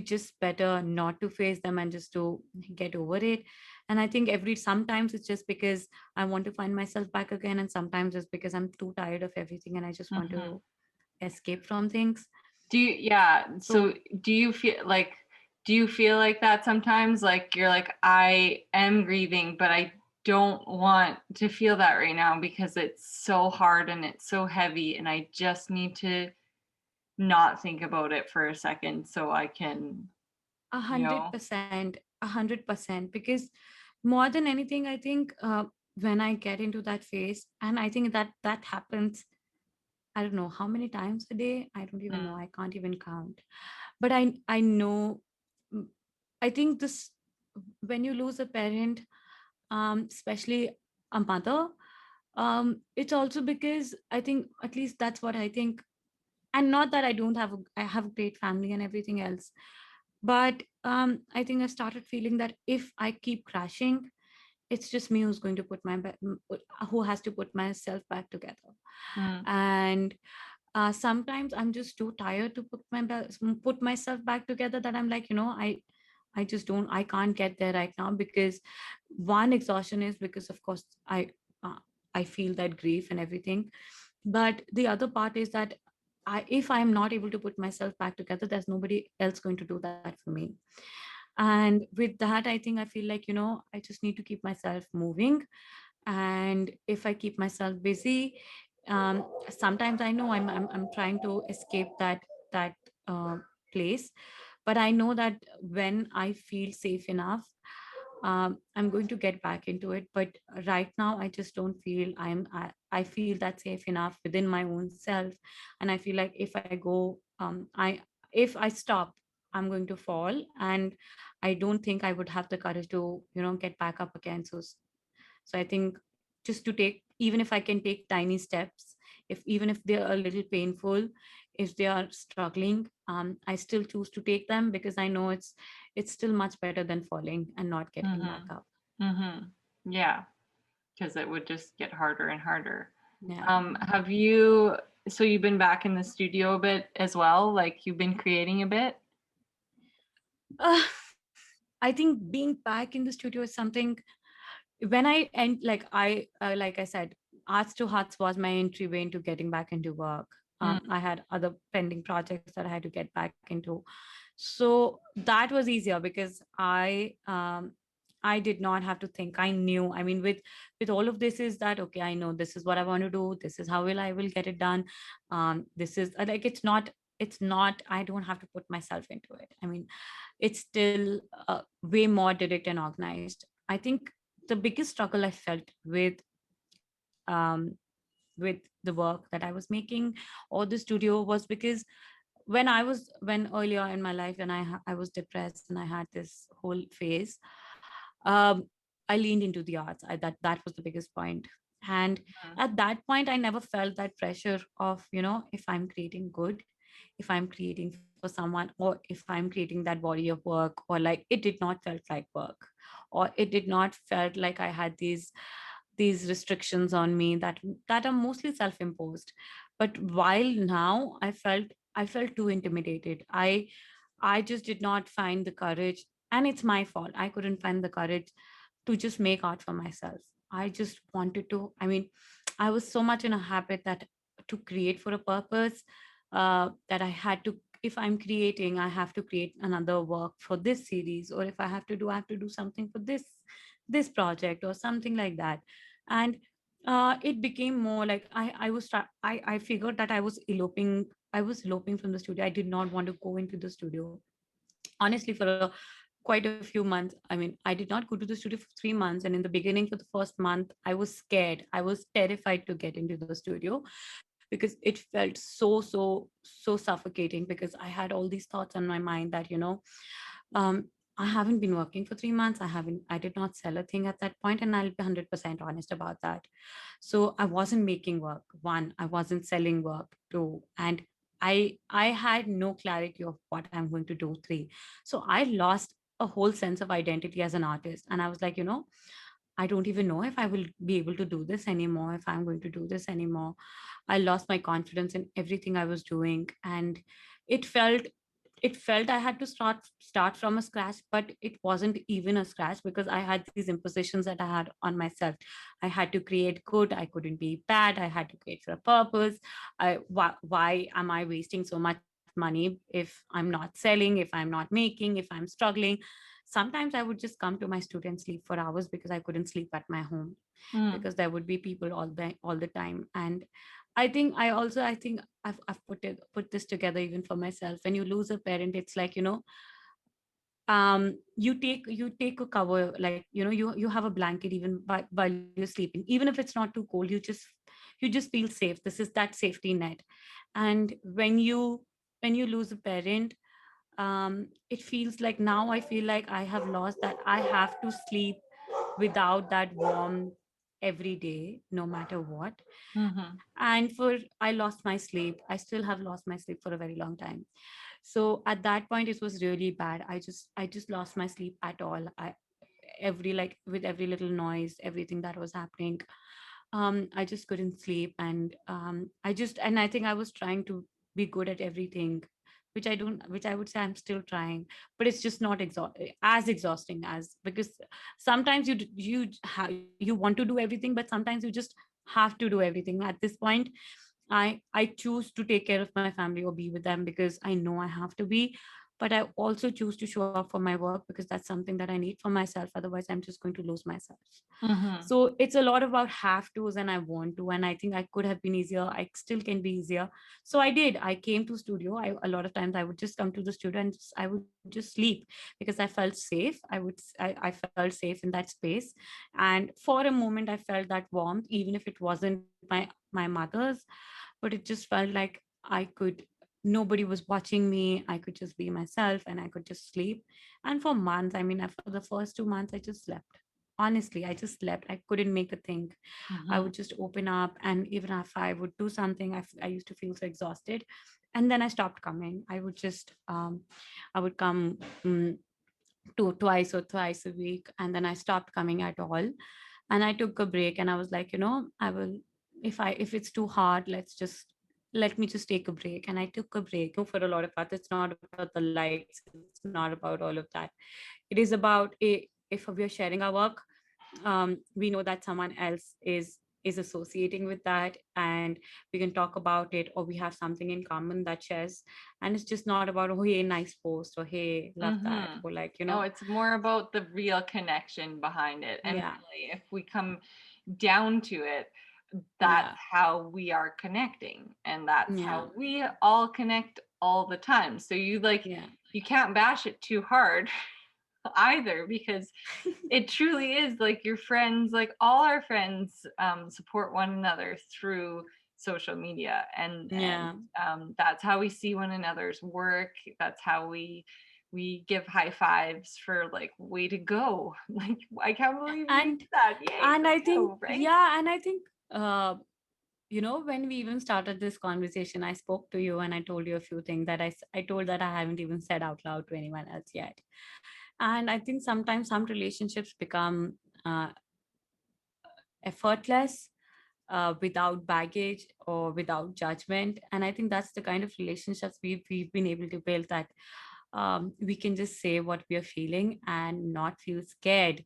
just better not to face them and just to get over it. And I think every sometimes it's just because I want to find myself back again, and sometimes it's because I'm too tired of everything and I just want Mm-hmm. to escape from things. Yeah, so So do you feel like that sometimes, like you're like, I am grieving, but I don't want to feel that right now because it's so hard and it's so heavy, and I just need to not think about it for a second so I can, a you hundred know. percent, 100%, because more than anything, I think when I get into that phase, and I think that happens, I don't know how many times a day. I don't even know. Mm, I can't even count. But I know. mm, I think this, when you lose a parent, especially a mother, it's also because I think, at least that's what I think. And not that I don't have I have a great family and everything else, but I think I started feeling that if I keep crashing, it's just me who's going to who has to put myself back together. mm, And sometimes I'm just too tired to put myself back together, that I'm like, I just don't, I can't get there right now, because one, exhaustion is because of course uh, I feel that grief and everything. But the other part is that if I'm not able to put myself back together, there's nobody else going to do that for me. And with that, I think I feel like, I just need to keep myself moving. And if I keep myself busy, sometimes I know I'm trying to escape that uh, place, but I know that when I feel safe enough, I'm going to get back into it. But right now I just don't feel I feel that safe enough within my own self. And I feel like if I go if I stop, I'm going to fall, and I don't think I would have the courage to get back up again. So I think, just to take, even if I can take tiny steps, if even if they're a little painful, if they are struggling, I still choose to take them, because I know it's still much better than falling and not getting back mm-hmm, up. mm-hmm. Yeah, because it would just get harder and harder. Yeah. Have you, so you've been back in the studio a bit as well? Like you've been creating a bit? uh, I think being back in the studio is something, when I like I said, Arts to Hearts was my entryway into getting back into work. Mm. I had other pending projects that I had to get back into. So that was easier because I did not have to think. I knew. I mean, with all of this is that okay, I know this is what I want to do. This is how I will get it done. This is like it's not I don't have to put myself into it. I mean, it's still way more direct and organized. I think the biggest struggle I felt um, with the work that I was making or the studio was because when earlier in my life when I was depressed and I had this whole phase, I leaned into the arts. That was the biggest point. And Mm. at that point, I never felt that pressure of, if I'm creating good, if I'm creating for someone, or if I'm creating that body of work, or like it did not felt like work, or it did not felt like I had these restrictions on me that are mostly self-imposed. But while now I felt too intimidated. I just did not find the courage, and it's my fault. I couldn't find the courage to just make art for myself. I just wanted to, I mean, I was so much in a habit that to create for a purpose, that I had to, if I'm creating, I have to create another work for this series, or if I have to do something for this project or something like that. And it became more like I figured that I was eloping from the studio. I did not want to go into the studio honestly for quite a few months. I mean, I did not go to the studio for 3 months, and in the beginning, for the first month, I was scared. I was terrified to get into the studio because it felt so suffocating, because I had all these thoughts on my mind that um, I haven't been working for 3 months. I did not sell a thing at that point, and I'll be 100% honest about that. So I wasn't making work. One, I wasn't selling work. Two, and I had no clarity of what I'm going to do. Three, so I lost a whole sense of identity as an artist, and I was like, I don't even know if I will be able to do this anymore, if I'm going to do this anymore. I lost my confidence in everything I was doing, and it felt I had to start from a scratch, but it wasn't even a scratch because I had these impositions that I had on myself. I had to create good, I couldn't be bad, I had to create for a purpose. Why am I wasting so much money if I'm not selling, if I'm not making, if I'm struggling? Sometimes I would just come to my studio and sleep for hours because I couldn't sleep at my home, Mm. because there would be people all the time. And I think I've put this together even for myself. When you lose a parent, it's like, you take a cover, like, you have a blanket even while you're sleeping, even if it's not too cold. You just feel safe. This is that safety net. And when you lose a parent, it feels like, now I feel like I have lost that. I have to sleep without that warmth every day, no matter what. Mhm. And for I lost my sleep. I still have lost my sleep for a very long time. So at that point, it was really bad. I just lost my sleep at all. Every like with every little noise, everything that was happening, I just couldn't sleep. And I think I was trying to be good at everything, which I would say I'm still trying, but it's just not as exhausting as, because sometimes you want to do everything, but sometimes you just have to do everything. At this point, I choose to take care of my family or be with them because I know I have to be, but I also choose to show up for my work because that's something that I need for myself. Otherwise, I'm just going to lose myself. Mhm. So it's a lot about have tos and I want to, and I think I could have been easier. I still can be easier. So I did. I came to studio. A lot of times I would just come to the studio and I would just sleep because I felt safe. I felt safe in that space, and for a moment I felt that warmth, even if it wasn't my mother's, but it just felt like I could. Nobody was watching me. I could just be myself and I could just sleep. And for months, I mean, for the first 2 months, I just slept. Honestly, I just slept. I couldn't make a thing. I Mhm. would just open up, and even if I would do something, I used to feel so exhausted. And then I stopped coming. I would come twice or thrice a week, and then I stopped coming at all. And I took a break, and I was like, I will, if it's too hard, let me just take a break. And I took a break. For a lot of us, it's not about the lights, it's not about all of that. It is about if we are sharing our work, we know that someone else is is associating with that, and we can talk about it, or we have something in common that shares. And it's just not about, oh hey, nice post, or hey, love that, Mm-hmm. or like, No, it's more about the real connection behind it. And yeah, really, if we come down to it, that's yeah, how we are connecting. And that's yeah, how we all connect all the time. So yeah, you can't bash it too hard either, because it truly is like your friends, like all our friends support one another through social media, and yeah. that's how we see one another's work. That's how we give high fives for like, way to go. Like, I can't believe you did and that. Yay and for I think, you, right? yeah, and I think, when we even started this conversation, I spoke to you and I told you a few things that I told that I haven't even said out loud to anyone else yet. And I think sometimes some relationships become effortless, without baggage or without judgment. And I think that's the kind of relationships we've been able to build, that we can just say what we are feeling and not feel scared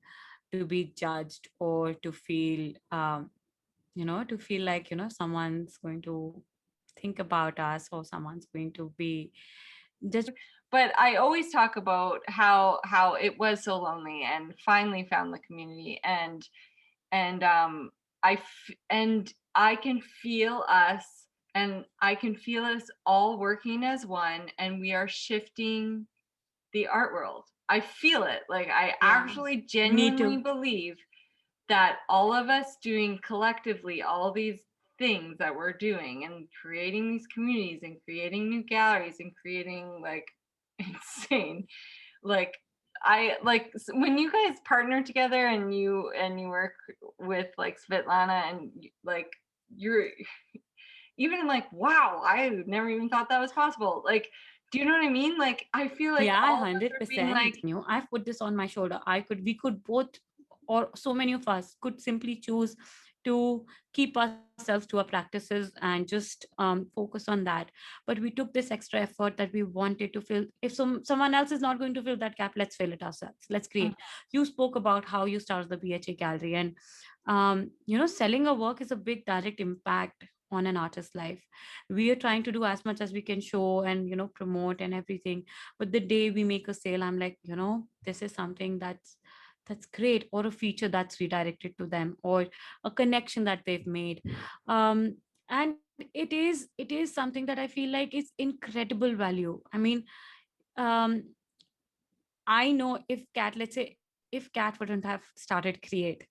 to be judged, or to feel to feel like, someone's going to think about us, or someone's going to be just. But I always talk about how it was so lonely and finally found the community, and I can feel us, and I can feel us all working as one, and we are shifting the art world. I feel it. Like, I Yeah, actually me genuinely too. believe that all of us doing collectively all these things that we're doing, and creating these communities, and creating new galleries, and creating like insane, like, I like when you guys partner together, and you work with like Svetlana, and like, you're even like, wow, I never even thought that was possible. Like, do you know what I mean? Like, I feel like Yeah, all of us are being 100%. like, I've put this on my shoulder. We could both, or so many of us could simply choose to keep ourselves to our practices and just focus on that. But we took this extra effort that we wanted to fill. If someone else is not going to fill that gap, let's fill it ourselves. Let's create. You spoke about how you started the BHA gallery, and selling a work is a big direct impact on an artist's life. We are trying to do as much as we can, show and promote and everything. But the day we make a sale, I'm like, this is something that's great, or a feature that's redirected to them, or a connection that they've made. And it is something that I feel like is incredible value. I mean, um I know, if Cat, let's say, if Cat wouldn't have started Create,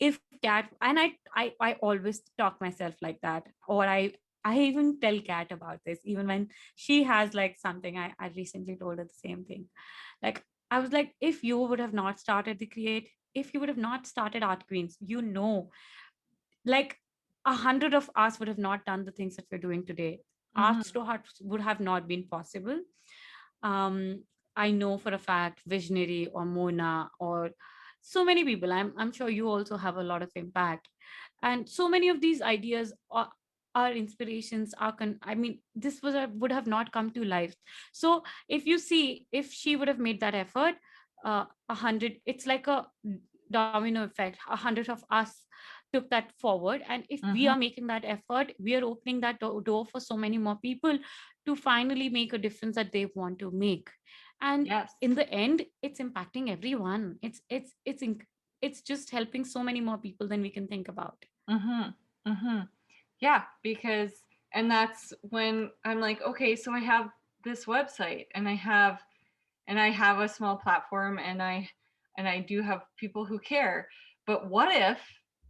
if Cat, and I always talk myself like that, or I even tell Cat about this, even when she has like something. I recently told her the same thing. Like, I was like, if you would have not started the Create, if you would have not started Art Queens, like 100 of us would have not done the things that we're doing today. mhm, Arts to Hearts would have not been possible. um I know for a fact Visionary, or Mona, or so many people. I'm sure you also have a lot of impact, and so many of these ideas are inspirations, I mean, this would have not come to life. So if you see, if she would have made that effort, 100, it's like a domino effect. 100 of us took that forward, and if we mhm, are making that effort, we are opening that door for so many more people to finally make a difference that they want to make. And yes, in the end, it's impacting everyone. It's just helping so many more people than we can think about. mhm, mhm. Yeah, because, and that's when I'm like, okay, so I have this website, and I have a small platform, and I do have people who care. But what if,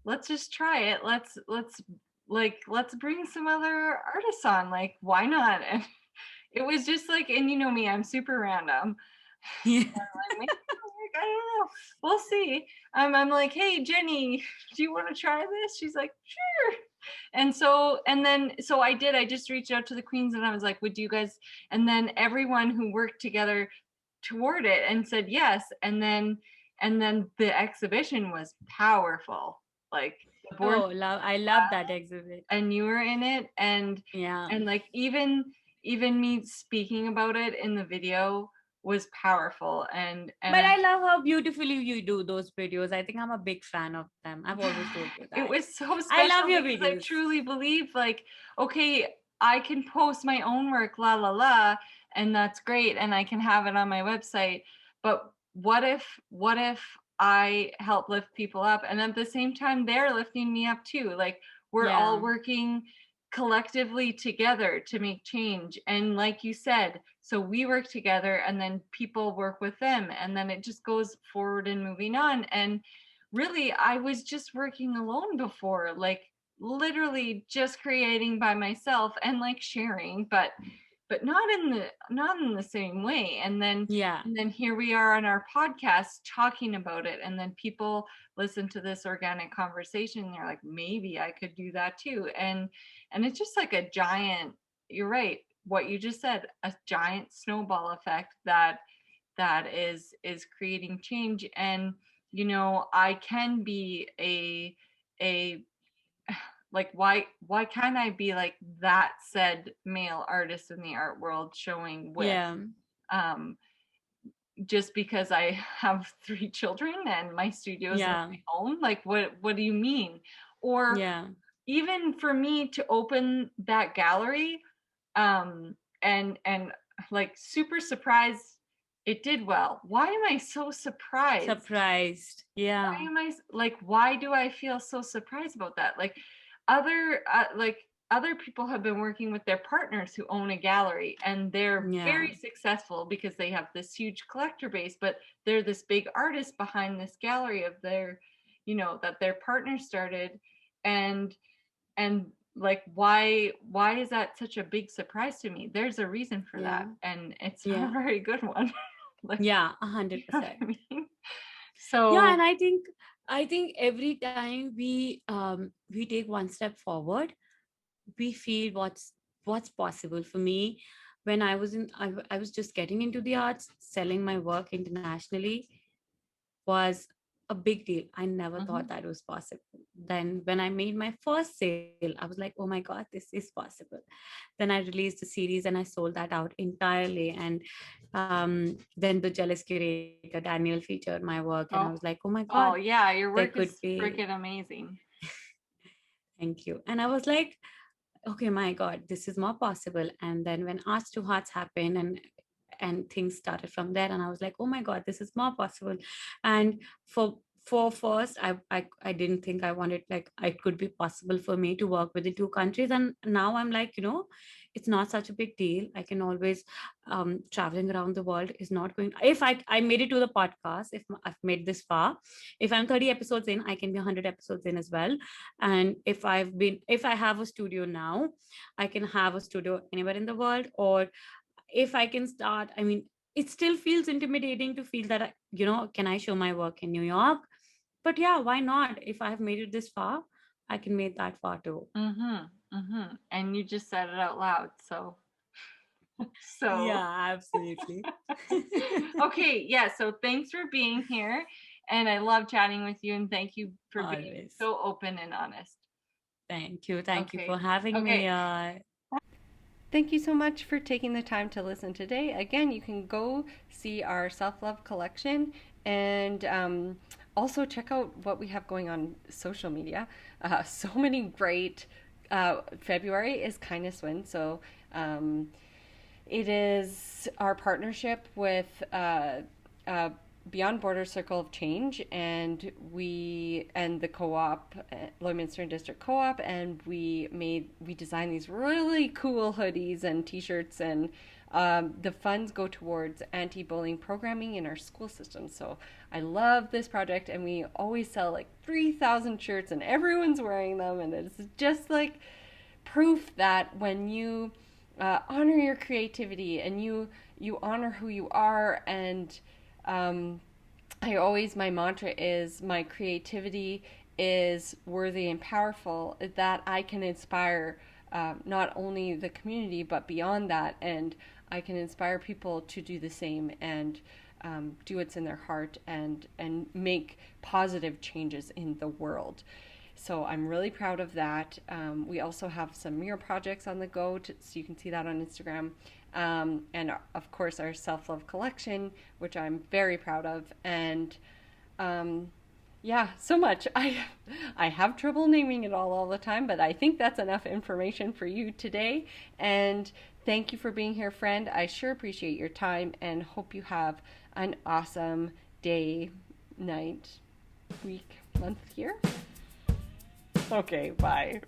let's just try it. Let's bring some other artists on. Like, why not? And it was just like, and you know me, I'm super random. Yeah. Like, maybe it'll work, I don't know. We'll see. I'm like, hey Jenny, do you want to try this? She's like, sure. And so I did. I just reached out to the queens, and I was like, would you guys? And then everyone who worked together toward it and said yes. And then the exhibition was powerful. Like, the board, Oh, I love that exhibit. and you were in it, and Yeah. like, even me speaking about it in the video, was powerful. But I love how beautifully you do those videos. I think I'm a big fan of them. I've always told you it that. was so I special love your because I videos. truly believe, like, okay, I can post my own work, la la la, and that's great, and I can have it on my website. But what if I help lift people up, and at the same time they're lifting me up too? Like, we're all Yeah. working collectively together to make change. And like you said, so we work together, and then people work with them, and then it just goes forward and moving on. And really, I was just working alone before, like literally just creating by myself and like sharing, but not in the same way. Yeah. And then here we are on our podcast talking about it, and then people listen to this organic conversation and they're like, maybe I could do that too. And it's just like a giant, you're right, what you just said, a giant snowball effect that is creating change. And I can be a like, why can't I be like that said male artist in the art world showing with, Yeah. um just because I have 3 children and my studio is in Yeah. my home? Like, what do you mean? Or Yeah. even for me to open that gallery, and like super surprised it did well. Why am I so surprised? Surprised. Yeah. Why am I like, why do I feel so surprised about that? Like other people have been working with their partners who own a gallery, and they're Yeah. very successful because they have this huge collector base, but they're this big artist behind this gallery of their, that their partner started. And and like, why is that such a big surprise to me? There's a reason for Yeah. that, and it's not Yeah. a very good one. Like, Yeah. you know what 100%. I mean? Yeah, So and I think every time we take one step forward, we feel what's possible. For me, when I was just getting into the arts, selling my work internationally was a big deal. I never thought mhm. that was possible. Then when I made my first sale, I was like, oh my God, this is possible. Then I released the series and I sold that out entirely. And then the jealous curator Daniel featured my work, and I was like, Oh, oh my God, oh yeah, your there work could is be. freaking amazing. Thank you. And I was like, okay, my God, this is more possible. And then when Arts to Hearts happened, and things started from there, and I was like, oh my God, this is more possible. And for first, I didn't think I wanted, like, it could be possible for me to work with the two countries. And now I'm like, it's not such a big deal. I can always, traveling around the world is not going, if I made it to the podcast, if I've made this far, if I'm 30 episodes in, I can be 100 episodes in as well. And if I have a studio now, I can have a studio anywhere in the world. Or if I can start, I mean, it still feels intimidating to feel that can I show my work in New York? But yeah, why not? If I've made it this far, I can make that far too. And you just said it out loud, so Yeah, absolutely. okay, yeah, so thanks for being here, and I love chatting with you, and thank you for being Always. so open and honest. Thank you for Okay. having me. Okay. Thank you so much for taking the time to listen today. Again, you can go see our self love collection, and also check out what we have going on social media. So many great. February is Kindness Win, so it is our partnership with Beyond Border Circle of Change, and the co-op, Lloydminster District Co-op, and we designed these really cool hoodies and T-shirts, and the funds go towards anti-bullying programming in our school system. So I love this project, and we always sell like 3,000 shirts, and everyone's wearing them, and it's just like proof that when you honor your creativity and you honor who you are, and my mantra is my creativity is worthy and powerful, that I can inspire not only the community but beyond that, and I can inspire people to do the same, and do what's in their heart, and make positive changes in the world. So I'm really proud of that. We also have some mural projects on the go, so you can see that on Instagram. and of course our self-love collection, which I'm very proud of. And yeah, so much. I have trouble naming it all the time, but I think that's enough information for you today. And thank you for being here, friend. I sure appreciate your time and hope you have an awesome day, night, week, month, year. Okay, bye.